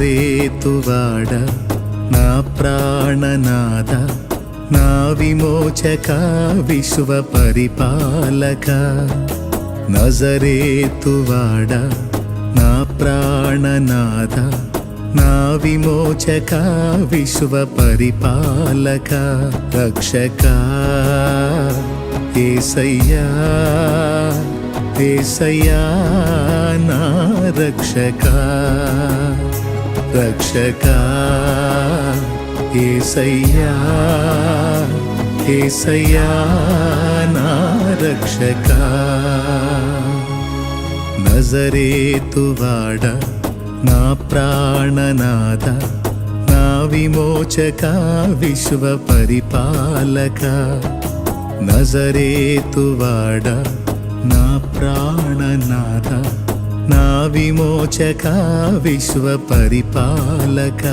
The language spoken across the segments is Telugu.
నజరేతువాడ నా ప్రాణనాథ నా విమోచక విశ్వ పరిపాలక నజరేతువాడ నా ప్రాణనాథ నా విమోచక విశ్వ పరిపాలక రక్షక యేసయ్యా యేసయ్యా నా రక్షక రక్షక యేసయ్యా యేసయ్యా నా రక్షక నజరేతువాడ నా ప్రాణనాథ నా విమోచక విశ్వ పరిపాలక నజరేతువాడ నా ప్రాణనాథ నా విమోచక విశ్వ పరిపాలక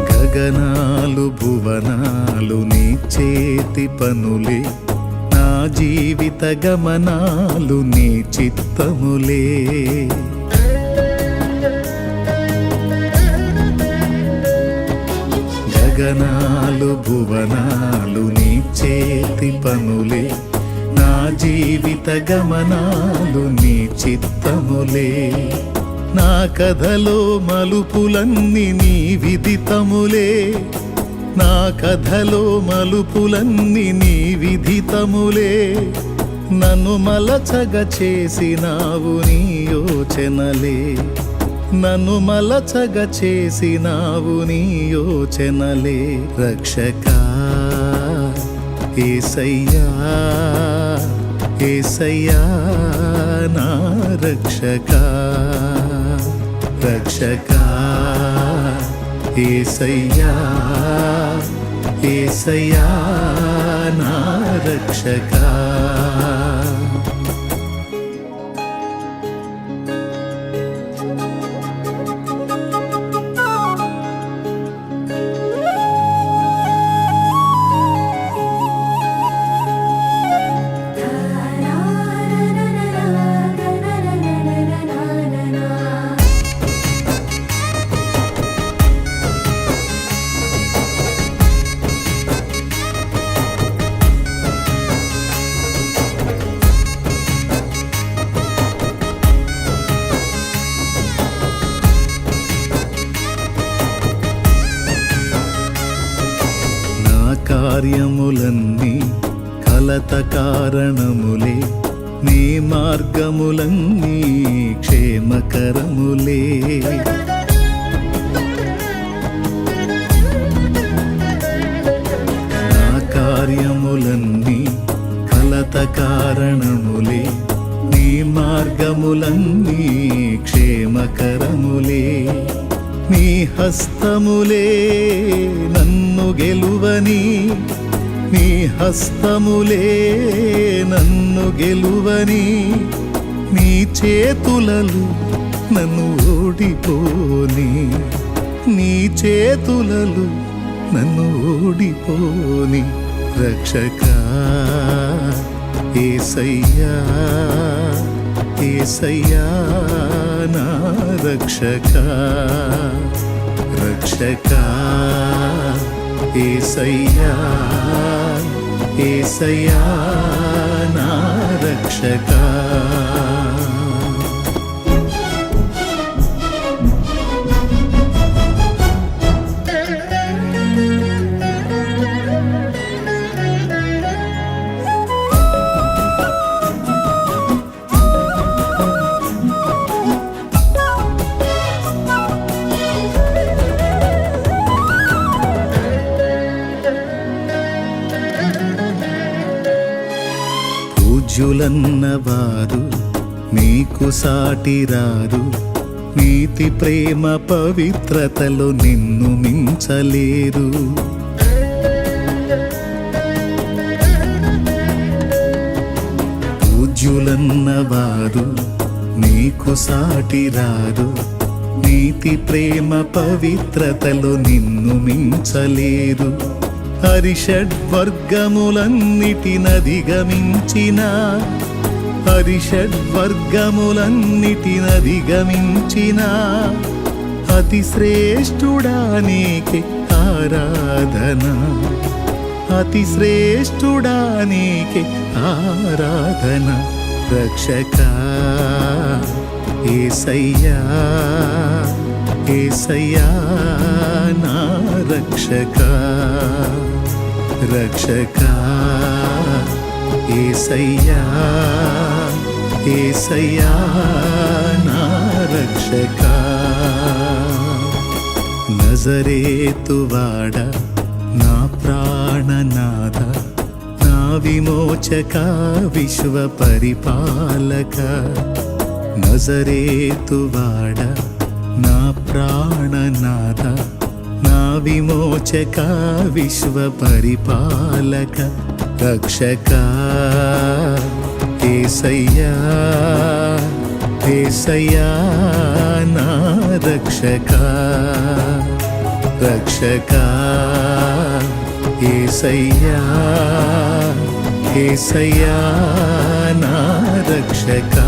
గగనాలు భువనాలు నీ చేతి పనులే నా జీవిత గమనాలు నీ చిత్తములే గగనాలు భువనాలు నీ చేతి పనులే నా జీవిత గమనాలు నీ చిత్తములే నా కథలో మలుపులన్నీ నీ విదితములే నా కథలో మలుపులన్నీ నీ విదితములే నన్ను మలచగ చేసినావు నీ యోచనలే నన్ను మలచగ చేసినావు నీ యోచనలే రక్షక యేసయ్యా యేసయ్యా నా రక్షక రక్షక యేసయ్యా యేసయ్యా నా రక్షక కార్యములన్నీ కలత కారణములే నీ మార్గములన్నీ క్షేమకరములే నా కార్యములన్నీ కలత కారణములే నీ మార్గములన్నీ క్షేమకరములే నీ హస్తములే నన్ను గెలువని నీ హస్తములే నన్ను గెలువని నీ చేతులలు నన్ను ఓడిపోని నీ చేతులలు నన్ను ఓడిపోని రక్షక యేసయ్యా యేసయ్యా నా రక్షక రక్షక ఏసయ్యా ఏసయ్యా నా రక్షకా. పూజ్యులన్నవారు నీకు సాటిరారు, నీతి ప్రేమ పవిత్రతలో నిన్ను మించలేరు. పూజ్యులన్నవారు నీకు సాటిరారు, నీతి ప్రేమ పవిత్రతలో నిన్ను మించలేరు. హరిషడ్వర్గములన్నిటినధిగమించిన హరిషడ్వర్గములన్నిటినధిగమించిన అతి శ్రేష్ఠుడా నీకే ఆరాధన, అతి శ్రేష్ఠుడా నీకే ఆరాధన. రక్షకా ఏసయ్యా ఏసయ్యా నా రక్షకా. రక్షకా ఏసయ్యా ఏసయ్యా నా రక్షకా. నజరేతువాడ నా ప్రాణనాథ, నా విమోచక విశ్వ పరిపాలక. నజరేతువాడ నా ప్రాణనాథ, నా విమోచక విశ్వ పరిపాలక. రక్షకా ఏసయ్యా ఏసయ్యా నా రక్షకా. రక్షకా ఏసయ్యా ఏసయ్యా నా రక్షకా.